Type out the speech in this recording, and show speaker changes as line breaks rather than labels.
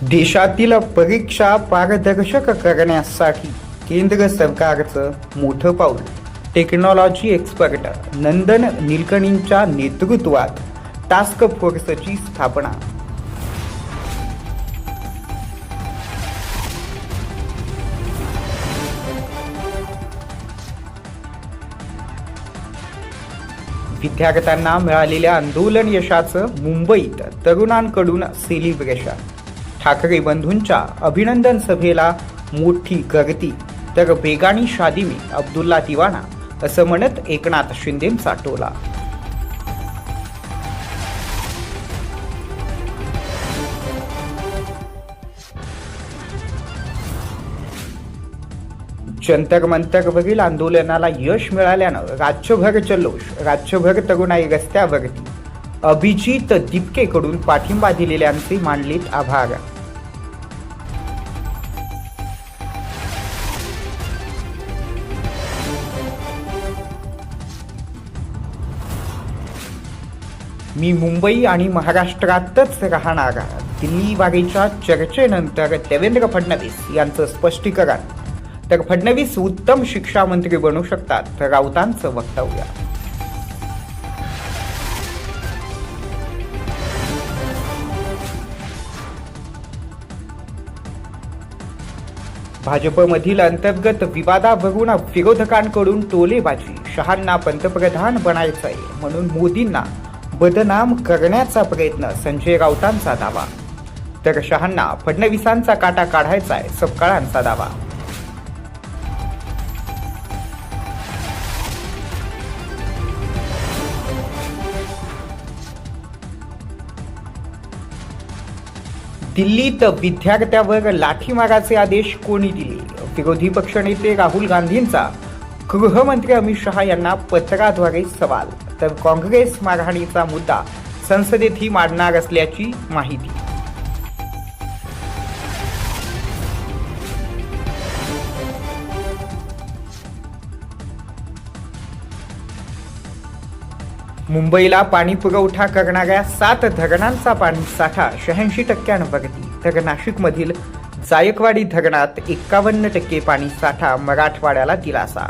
देशातील परीक्षा पारदर्शक करण्यासाठी केंद्र सरकारचं मोठं पाऊल. टेक्नॉलॉजी एक्सपर्ट नंदन निलकणींच्या नेतृत्वात टास्क फोर्सची स्थापना. विद्यार्थ्यांना मिळालेल्या आंदोलन यशाचं मुंबईत तरुणांकडून सेलिब्रेशन. ठाकरे बंधूंच्या अभिनंदन सभेला मोठी गर्दी, तर बेगानी शादी में अब्दुल्ला दिवाना असं म्हणत एकनाथ शिंदेंचा टोला. जंतर मंतरवरील आंदोलनाला यश मिळाल्यानं राज्यभर जल्लोष. राज्यभर तरुणाई रस्त्यावरती. अभिजित दिपकेकडून पाठिंबा दिलेल्यांचे मानलेत आभार. मी मुंबई आणि महाराष्ट्रातच राहणार. दिल्ली वारीच्या चर्चेनंतर देवेंद्र फडणवीस यांचं स्पष्टीकरण. तर फडणवीस उत्तम शिक्षा मंत्री बनू शकतात, तर राऊतांचं वक्तव्य. भाजपमधील अंतर्गत विवादावरून विरोधकांकडून टोलेबाजी. शहांना पंतप्रधान बनायचंय म्हणून मोदींना बदनाम करण्याचा प्रयत्न, संजय राऊतांचा दावा. तर शहांना फडणवीसांचा काटा काढायचाय, सपकाळांचा दावा. दिल्लीत विद्यार्थ्यावर लाठीमाराचे आदेश कोणी दिले? विरोधी पक्षनेते राहुल गांधींचा गृहमंत्री अमित शहा यांना पत्राद्वारे सवाल. तर काँग्रेस मारहाणीचा मुद्दा संसदेतही मांडणार असल्याची माहिती. मुंबईला पाणी पुरवठा करणाऱ्या 7 धरणांचा पाणीसाठा 86% तर नाशिकमधील जायकवाडी धरणात 51% पाणीसाठा. मराठवाड्याला दिलासा.